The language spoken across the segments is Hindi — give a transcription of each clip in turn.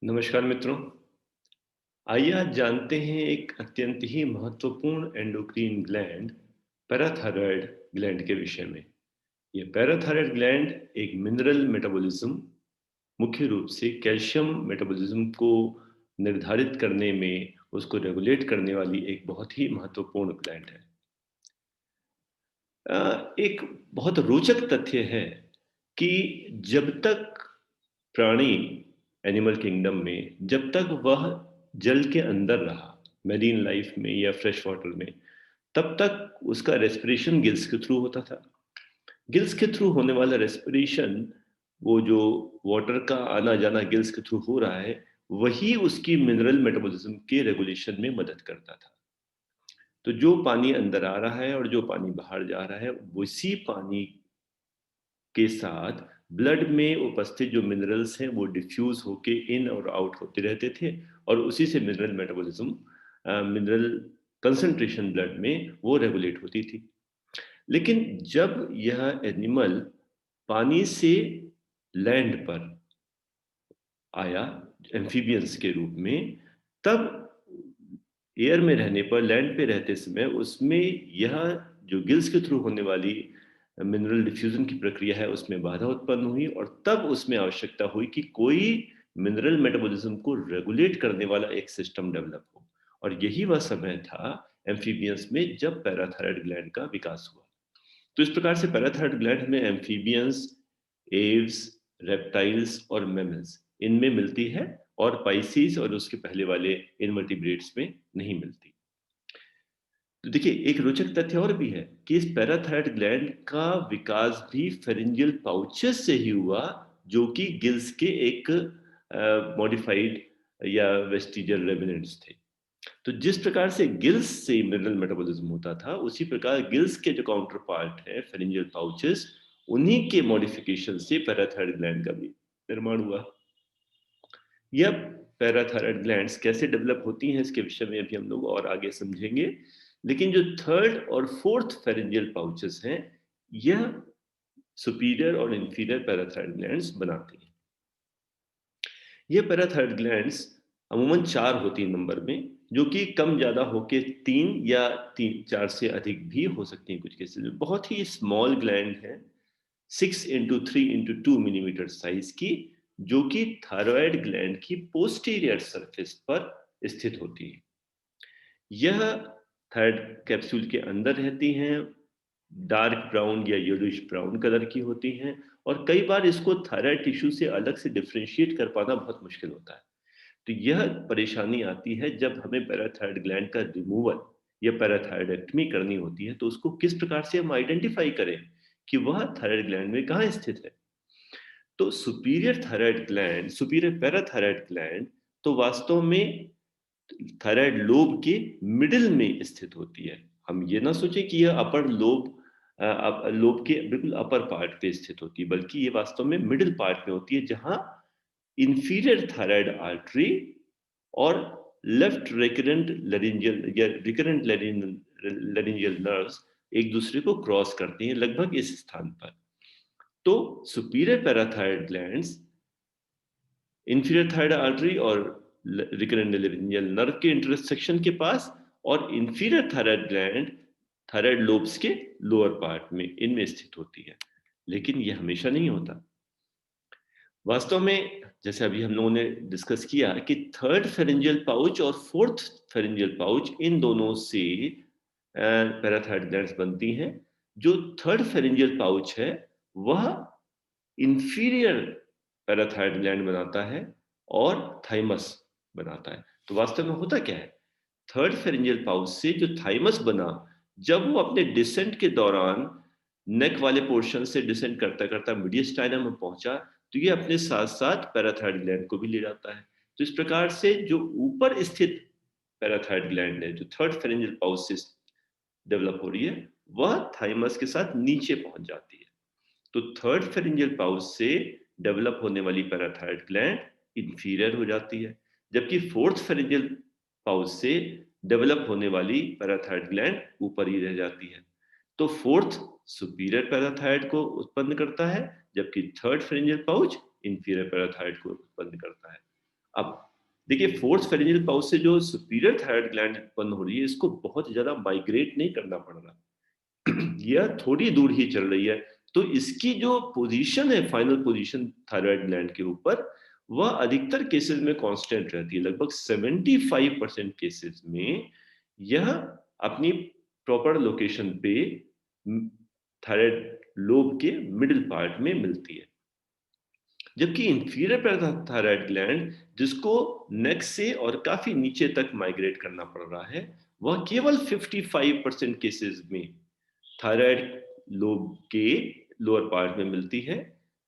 नमस्कार मित्रों। आइए आज जानते हैं एक अत्यंत ही महत्वपूर्ण एंडोक्रीन ग्लैंड पैराथायरॉयड ग्लैंड के विषय में। ये पैराथायरॉयड ग्लैंड एक मिनरल मेटाबॉलिज्म, मुख्य रूप से कैल्शियम मेटाबॉलिज्म को निर्धारित करने में, उसको रेगुलेट करने वाली एक बहुत ही महत्वपूर्ण ग्लैंड है। एक बहुत रोचक तथ्य है कि जब तक प्राणी एनिमल किंगडम में जब तक वह जल के अंदर रहा, मैरीन लाइफ में या फ्रेश वाटर में, तब तक उसका रेस्पिरेशन गिल्स के थ्रू होता था। गिल्स के थ्रू होने वाला रेस्पिरेशन, वो जो वाटर का आना जाना गिल्स के थ्रू हो रहा है, वही उसकी मिनरल मेटाबॉलिज्म के रेगुलेशन में मदद करता था। तो जो पानी अंदर आ रहा है और जो पानी बाहर जा रहा है, उसी पानी के साथ ब्लड में उपस्थित जो मिनरल्स हैं वो डिफ्यूज होके इन और आउट होते रहते थे, और उसी से mineral metabolism, mineral concentration blood में वो रेगुलेट होती थी। लेकिन जब यह एनिमल पानी से लैंड पर आया एम्फीबियंस के रूप में, तब एयर में रहने पर, लैंड पे रहते समय उसमें यह जो गिल्स के थ्रू होने वाली मिनरल डिफ्यूजन की प्रक्रिया है उसमें बाधा उत्पन्न हुई, और तब उसमें आवश्यकता हुई कि कोई मिनरल मेटाबॉलिज्म को रेगुलेट करने वाला एक सिस्टम डेवलप हो। और यही वह समय था एम्फीबियंस में जब पैराथायरॉयड ग्लैंड का विकास हुआ। तो इस प्रकार से पैराथायरॉयड ग्लैंड में एम्फीबियंस, एव्स, रेप्टाइल्स और मैमल्स इनमें मिलती है, और पाइसीज और उसके पहले वाले इनवर्टिब्रेट्स में नहीं मिलती। तो देखिए, एक रोचक तथ्य और भी है कि इस पैराथायरॉयड ग्लैंड का विकास भी फेरिंजियल पाउचेस से ही हुआ, जो कि गिल्स के एक मॉडिफाइड या वेस्टिजियल रेमिनेंट्स थे। तो जिस प्रकार से गिल्स से मिनरल मेटाबॉलिज्म होता था, उसी प्रकार गिल्स के जो काउंटर पार्ट है फेरिंजियल पाउचेस, उन्हीं के मॉडिफिकेशन से पैराथायरॉयड ग्लैंड का भी निर्माण हुआ। यह पैराथायरॉयड ग्लैंड्स कैसे डेवलप होती हैं, इसके विषय में अभी हम लोग और आगे समझेंगे। लेकिन जो थर्ड और फोर्थ फेरिंजियल पाउचेस हैं, यह सुपीरियर और इंफीरियर पैराथायरॉयड ग्लैंड्स बनाती हैं। ये पैराथायरॉयड ग्लैंड्स अमूमन 4 होती हैं नंबर में, जो कि कम ज़्यादा होके 3 या 4 से अधिक भी हो सकती हैं कुछ केसेस में। बहुत ही स्मॉल ग्लैंड है, 6 इंटू 3 इंटू 2 मिलीमीटर साइज की, जो कि थायराइड ग्लैंड की पोस्टीरियर सरफेस पर स्थित होती है। यह थायराइड कैप्सूल के अंदर रहती हैं, डार्क ब्राउन या येलोइश ब्राउन कलर की होती हैं, और कई बार इसको थायराइड टिश्यू से अलग से डिफरेंशिएट कर पाना बहुत मुश्किल होता है। तो यह परेशानी आती है जब हमें पैराथायराइड ग्लैंड का रिमूवल या पैराथायरॉयडेक्टमी करनी होती है, तो उसको किस प्रकार से हम आइडेंटिफाई करें कि वह थायराइड ग्लैंड में कहाँ स्थित है। तो सुपीरियर पैराथायराइड ग्लैंड तो वास्तव में थायराइड लोब के मिडिल में स्थित होती है। हम ये ना सोचें कि यह अपर लोब, लोब के बिल्कुल अपर पार्ट पे स्थित होती है, बल्कि ये वास्तव में मिडिल पार्ट में होती है, जहां इंफीरियर थायराइड आर्टरी और लेफ्ट रिकरेंट लेरिंजियल या रिकरेंट लेरिंजियल नर्व्स एक दूसरे को क्रॉस करती हैं, लगभग इस स्थान पर। तो superior parathyroid glands inferior thyroid artery और रिकरेंट लेरिंजियल नर्व के इंटरसेक्शन के पास, और inferior thyroid gland thyroid lobes के लोअर पार्ट में, इनमें स्थित होती है। लेकिन यह हमेशा नहीं होता। वास्तव में जैसे अभी हम लोगों ने डिस्कस किया कि थर्ड फेरिंजियल पाउच और फोर्थ फेरिंजियल पाउच, इन दोनों से पैराथायराइड ग्लैंड्स बनती हैं। जो थर्ड फेरिंजियल पाउच है, वह इंफीरियर पैराथायराइड ग्लैंड बनाता है और थाइमस बनाता है। तो वास्तव में होता क्या है, थर्ड फेरिंजियल पाउच से जो थाइमस बना, जब वो अपने डिसेंट के दौरान नेक वाले पोर्शन से डिसेंड करता करता मीडियस्टाइनम में पहुंचा, तो ये अपने साथ साथ पैराथायराइड ग्लैंड को भी ले जाता है। तो इस प्रकार से जो ऊपर स्थित पैराथायराइड ग्लैंड है, जो थर्ड फेरिंजियल पाउच से डेवलप हो रही है, वह थाइमस के साथ नीचे पहुंच जाती है। तो थर्ड फेरिंजियल पाउच से डेवलप होने वाली पैराथायराइड ग्लैंड इंफीरियर हो जाती है, जबकि फोर्थ फेरिंजियल पाउच से डेवलप होने वाली पैराथायराइड ग्लैंड ऊपर ही रह जाती है। तो फोर्थ सुपीरियर पैराथायराइड को उत्पन्न करता है, जबकि third pharyngeal pouch inferior parathyroid को उत्पन्न करता है। अब देखिए फोर्थ फेरिंजियल पाउच से जो सुपीरियर थायराइड ग्लैंड उत्पन्न हो रही है, इसको बहुत ज्यादा माइग्रेट नहीं करना पड़ रहा। यह थोड़ी दूर ही चल रही है। तो इसकी जो पोजीशन है, फाइनल पोजीशन थायराइड ग्लैंड के ऊपर, वह अधिकतर केसेस में कांस्टेंट रहती है। लगभग 75% केसेस में यह अपनी प्रॉपर लोकेशन पे थायराइड लोब के मिडिल पार्ट में मिलती है। जबकि इंफीरियर पैराथायराइड ग्लैंड, जिसको नेक से और काफी नीचे तक माइग्रेट करना पड़ रहा है, वह केवल 55% केसेस में थायराइड लोब के लोअर पार्ट में मिलती है।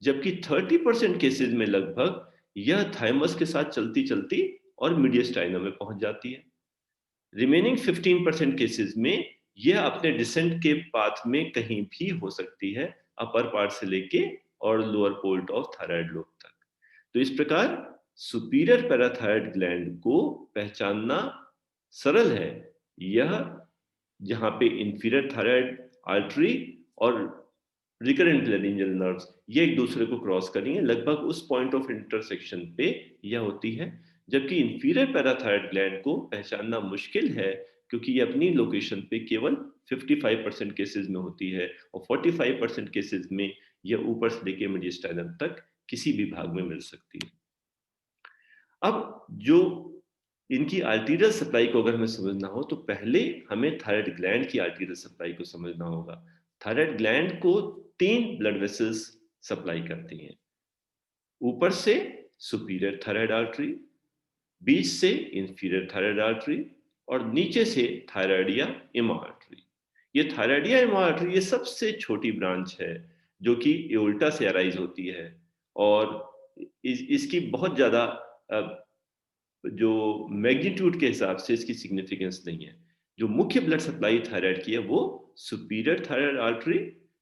जबकि 30% केसेस में लगभग यह थाइमस के साथ चलती चलती और मीडियस्टाइनम में पहुंच जाती है। रिमेनिंग 15% केसेस में यह अपने डिसेंट के पाथ में कहीं भी हो सकती है, अपर पार्ट से लेके और lower port of thyroid lobe तक। तो इस प्रकार सुपीरियर पैराथायराइड ग्लैंड को पहचानना सरल है। यह जहां पे इंफीरियर थायराइड आर्टरी और रिकरेंट लेरिंजियल नर्व्स ये एक दूसरे को क्रॉस करेंगे, लगभग उस पॉइंट ऑफ इंटरसेक्शन पे यह होती है। जबकि इंफीरियर पैराथायराइड ग्लैंड को पहचानना मुश्किल है, क्योंकि ये अपनी लोकेशन पे केवल 55% केसेस में होती है और 45% केसेस में यह ऊपर से लेके मीडियस्टाइनम तक किसी भी भाग में मिल सकती है। अब जो इनकी आर्टीरियल सप्लाई को अगर हमें समझना हो, तो पहले हमें थायराइड ग्लैंड की आर्टीरियल सप्लाई को समझना होगा। थायराइड ग्लैंड को 3 ब्लड वेसल्स सप्लाई करती हैं। ऊपर से सुपीरियर थायराइड आर्टरी, बीच से इंफीरियर थायराइड आर्टरी और नीचे से थायराइडिया इमा आर्टरी। ये थायराइडिया इमा आर्टरी ये सबसे छोटी ब्रांच है, जो कि एओर्टा से अराइज होती है और इसकी बहुत ज्यादा जो मैग्नीट्यूड के हिसाब से इसकी सिग्निफिकेंस नहीं है। जो मुख्य ब्लड सप्लाई थायराइड की है वो सुपीरियर थायराइड आर्टरी,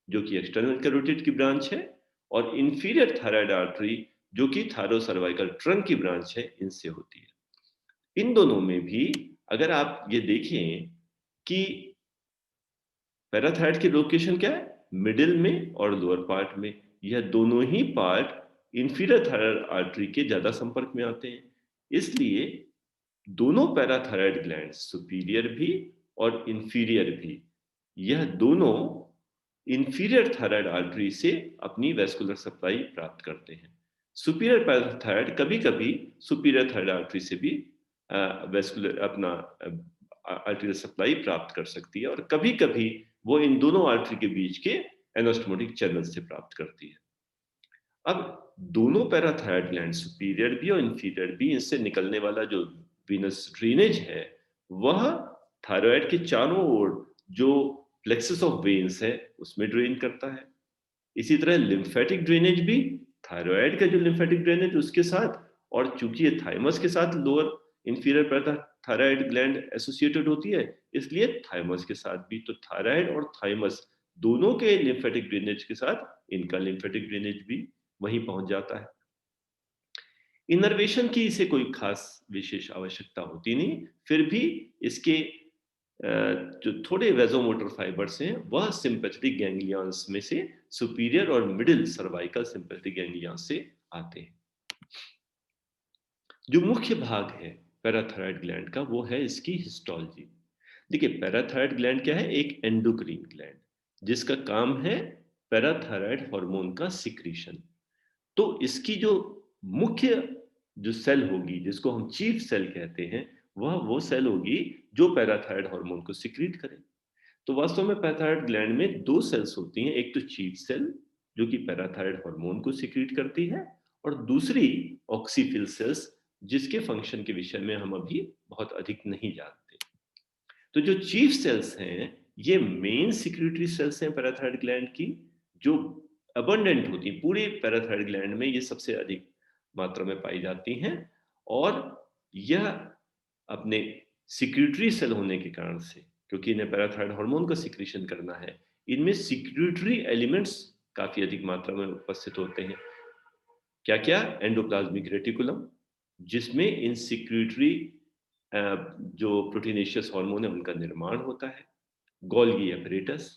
जो कि एक्सटर्नल कैरोटिड की ब्रांच है, और इंफीरियर थायराइड आर्टरी, जो कि थायरोसर्वाइकल ट्रंक की ब्रांच है, इनसे होती है। इन दोनों में भी अगर आप ये देखें कि पैराथायराइड की लोकेशन क्या है, मिडिल में और लोअर पार्ट में, यह दोनों ही पार्ट इंफीरियर थायराइड आर्टरी के ज्यादा संपर्क में आते हैं। इसलिए दोनों पैराथायराइड ग्लैंड, सुपीरियर भी और इंफीरियर भी, यह दोनों इंफीरियर थायराइड आर्टरी से अपनी वेस्कुलर सप्लाई प्राप्त करते हैं। सुपीरियर पैराथायराइड कभी कभी सुपीरियर थायराइड आर्टरी से भी वेस्कुलर अपना आर्टरियल सप्लाई प्राप्त कर सकती है, और कभी कभी वो इन दोनों आर्टरी के बीच के एनास्टोमोटिक चैनल से प्राप्त करती है। अब दोनों पैराथायराइड ग्लैंड, सुपीरियर भी और इंफीरियर भी, इससे निकलने वाला जो वीनस ड्रेनेज है, वह थायराइड के चारों ओर जो प्लेक्सस ऑफ वेन्स है उसमें ड्रेन करता है। इसी तरह लिम्फेटिक ड्रेनेज भी, थायराइड का जो लिम्फेटिक ड्रेनेज उसके साथ, और चूंकि ये थाइमस के साथ lower inferior parathyroid gland associated होती है, इसलिए थाइमस के साथ भी। तो थायराइड और थाइमस दोनों के लिम्फेटिक ड्रेनेज के साथ इनका लिम्फेटिक ड्रेनेज भी वहीं पहुंच जाता है। इनर्वेशन की इसे कोई खास विशेष आवश्यकता होती नहीं, फिर भी इसके जो थोड़े वेजोमोटर फाइबर्स हैं, वह सिंपैथेटिक गैंग्लियंस में से सुपीरियर और मिडिल सर्वाइकल सिंपैथेटिक गैंग्लियंस से आते हैं। जो मुख्य भाग है पैराथायराइड ग्लैंड का, वो है इसकी हिस्टोलॉजी। देखिए, पैराथायराइड ग्लैंड क्या है? एक एंडोक्रीन ग्लैंड, जिसका काम है पैराथायराइड हार्मोन का सिक्रीशन। तो इसकी जो मुख्य जो सेल होगी, जिसको हम चीफ सेल कहते हैं, वह वो सेल होगी जो पैराथायराइड हार्मोन को सिक्रीट करे। तो वास्तव में पैराथायराइड ग्लैंड में दो सेल्स होती हैं, एक तो चीफ सेल जो कि पैराथायराइड हार्मोन को सिक्रीट करती है, और दूसरी ऑक्सीफिल सेल्स, जिसके फंक्शन के विषय में हम अभी बहुत अधिक नहीं जानते। तो जो चीफ सेल्स हैं, ये मेन सिक्रीटरी सेल्स हैं पैराथायराइड ग्लैंड की, जो अबंडेंट होती हैं पूरे पैराथायराइड ग्लैंड में, ये सबसे अधिक मात्रा में पाई जाती हैं। और यह अपने सिक्रीटरी सेल होने के कारण से, क्योंकि इन्हें पैराथायराइड हार्मोन का सिक्रीशन करना है, इनमें सिक्रीटरी एलिमेंट्स काफी अधिक मात्रा में उपस्थित होते हैं। क्या क्या? एंडोप्लाज्मिक रेटिकुलम, जिसमें इन सिक्रीटरी जो प्रोटीनेशियस हार्मोन है उनका निर्माण होता है। गोल्गी एपरेटस,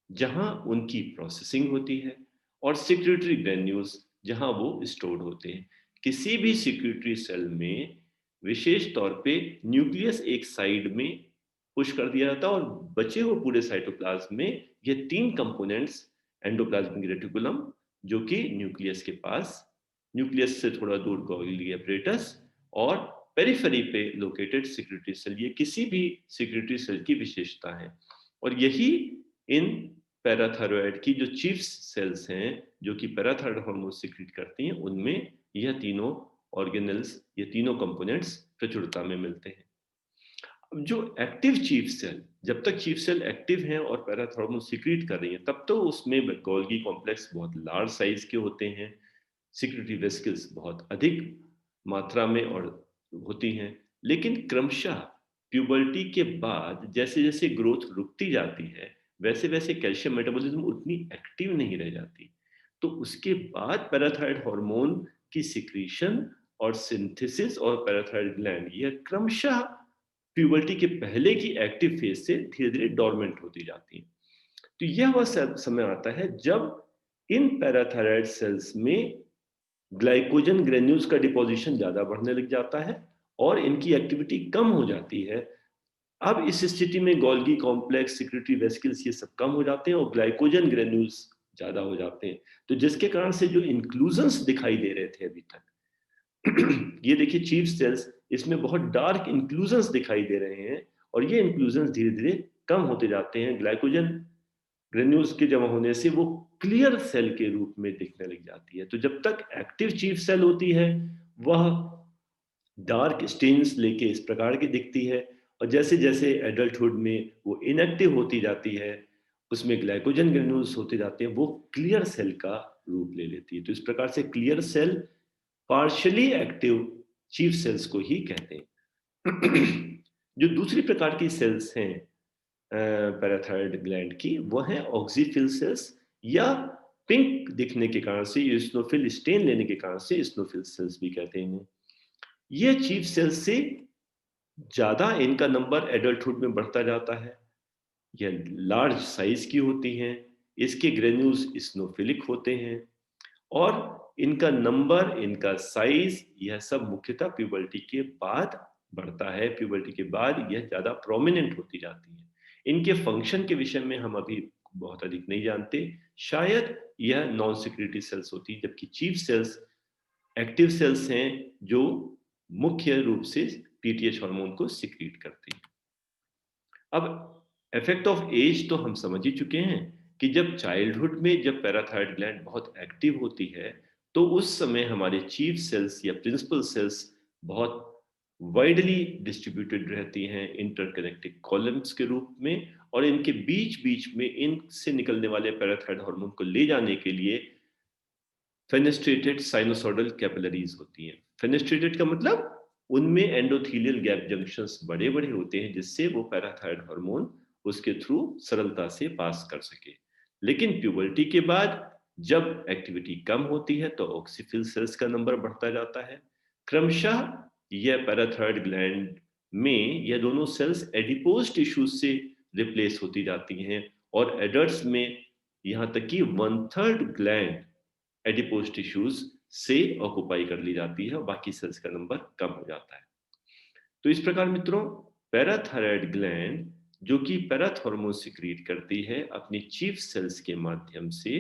जहां उनकी प्रोसेसिंग होती है, और सिक्रीटरी ग्रेन्यूल्स, जहां वो स्टोर्ड होते हैं। किसी भी सिक्रीटरी सेल में विशेष तौर पे न्यूक्लियस एक साइड में पुश कर दिया जाता है और बचे हुए पूरे साइटोप्लाज्म में ये 3 कंपोनेंट्स एंडोप्लाज्मिक रेटिकुलम जो कि न्यूक्लियस के पास, न्यूक्लियस से थोड़ा दूर गोल्गी एपरेटस और पेरिफेरी पे लोकेटेड सिक्रीटरी सेल, ये किसी भी सिक्रीटरी सेल की विशेषता है। और यही इन पैराथायरॉयड की जो चीफ सेल्स हैं जो कि पैराथायरॉयड हार्मोन सिक्रीट करती हैं, उनमें यह तीनों ऑर्गेनेल्स, ये तीनों कंपोनेंट्स प्रचुरता में मिलते हैं। अब जो एक्टिव चीफ सेल, जब तक चीफ सेल एक्टिव हैं और पैराथायरॉयड सिक्रीट कर रही हैं, तब तो उसमें गोल्गी कॉम्प्लेक्स बहुत लार्ज साइज के होते हैं, सिक्रीटरी वेसिकल्स बहुत अधिक मात्रा में और होती हैं। लेकिन क्रमशः प्यूबर्टी के बाद जैसे जैसे ग्रोथ रुकती जाती है, वैसे वैसे कैल्शियम मेटाबॉलिज्म उतनी एक्टिव नहीं रह जाती। तो उसके बाद पैराथायरॉयड हार्मोन की सिक्रीशन और सिंथेसिस और पैराथायरॉयड ग्लैंड यह क्रमशः प्यूबर्टी के पहले की एक्टिव फेज से धीरे धीरे डोरमेंट होती जाती है। तो यह वह समय आता है जब इन पैराथायरॉयड सेल्स में ग्लाइकोजन ग्रेन्यूल्स का डिपोजिशन ज्यादा बढ़ने लग जाता है और इनकी एक्टिविटी कम हो जाती है। अब इस स्थिति में गोल्गी कॉम्प्लेक्स, सिक्रीटरी वेसिकल्स ये सब कम हो जाते हैं और ग्लाइकोजन ग्रेन्यूल्स ज्यादा हो जाते हैं। तो जिसके कारण से जो इंक्लूजन्स दिखाई दे रहे थे अभी तक ये देखिए चीफ सेल्स, इसमें बहुत डार्क इंक्लूजन्स दिखाई दे रहे हैं और ये इंक्लूजन्स धीरे धीरे कम होते जाते हैं। ग्लाइकोजन ग्रेन्यूल्स के जमा होने से वो क्लियर सेल के रूप में दिखने लग जाती है। तो जब तक एक्टिव चीफ सेल होती है वह डार्क स्टेन्स लेके इस प्रकार की दिखती है और जैसे जैसे एडल्टहुड में वो इनएक्टिव होती जाती है, उसमें ग्लाइकोजन ग्रेन्यूल्स होते जाते हैं, वो क्लियर सेल का रूप ले लेती है। तो इस प्रकार से clear cell partially active chief cells को ही कहते हैं। जो दूसरी प्रकार की सेल्स हैं पैराथायरॉयड ग्लैंड की, वो है ऑक्सीफिल सेल्स या पिंक दिखने के कारण से, यूसिनोफिल स्टेन लेने के कारण से स्नोफिल सेल्स भी कहते हैं इन्हें। ये चीफ सेल्स से ज्यादा इनका नंबर एडल्टहुड में बढ़ता जाता है, यह लार्ज साइज की होती हैं, इसके ग्रेन्यूल्स स्नोफिलिक होते हैं और इनका नंबर, इनका साइज, यह सब मुख्यतः प्यूबर्टी के बाद बढ़ता है। प्यूबर्टी के बाद यह ज्यादा प्रोमिनेंट होती जाती है। इनके फंक्शन के विषय में हम अभी बहुत अधिक नहीं जानते, शायद यह नॉन सिक्रीटरी सेल्स होती है, जबकि चीफ सेल्स एक्टिव सेल्स हैं जो मुख्य रूप से पीटीएच हार्मोन को सिक्रीट करती हैं। अब इफेक्ट ऑफ एज तो हम समझ ही चुके हैं कि जब चाइल्डहुड में जब पैराथायरॉयड ग्लैंड बहुत एक्टिव होती है तो उस समय हमारे चीफ सेल्स या प्रिंसिपल सेल्स बहुत वाइडली डिस्ट्रीब्यूटेड रहती हैं इंटरकनेक्टेड कॉलम्स के रूप में, और इनके बीच बीच में इनसे निकलने वाले पैराथायरॉयड हार्मोन को ले जाने के लिए फेनेस्ट्रेटेड साइनोसोडल कैपिलरीज होती हैं। फेनेस्ट्रेटेड का मतलब उनमें एंडोथेलियल गैप जंक्शंस बड़े बड़े होते हैं जिससे वो पैराथायरॉयड हार्मोन उसके थ्रू सरलता से पास कर सके। लेकिन प्यूबर्टी के बाद जब एक्टिविटी कम होती है तो ऑक्सीफिल सेल्स का नंबर बढ़ता जाता है। क्रमशः यह पैराथायरॉयड ग्लैंड में यह दोनों सेल्स एडिपोज टिश्यूज से रिप्लेस होती जाती हैं और एडल्ट्स में यहाँ तक कि 1/3 ग्लैंड एडिपोज टिश्यूज से ऑक्युपाई कर ली जाती है और बाकी सेल्स का नंबर कम हो जाता है। तो इस प्रकार मित्रों, पैराथायरॉयड ग्लैंड जो कि पैराथ हार्मोन सिक्रीट करती है अपनी चीफ सेल्स के माध्यम से,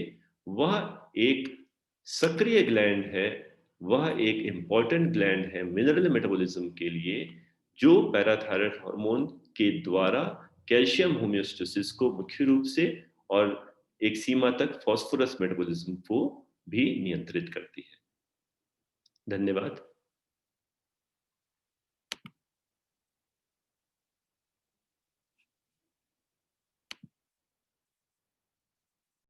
वह एक सक्रिय ग्लैंड है, वह एक इंपॉर्टेंट ग्लैंड है मिनरल मेटाबॉलिज्म के लिए, जो पैराथायरॉयड हार्मोन के द्वारा कैल्शियम होमियोस्टेसिस को मुख्य रूप से और एक सीमा तक फास्फोरस मेटाबॉलिज्म को भी नियंत्रित करती है। धन्यवाद।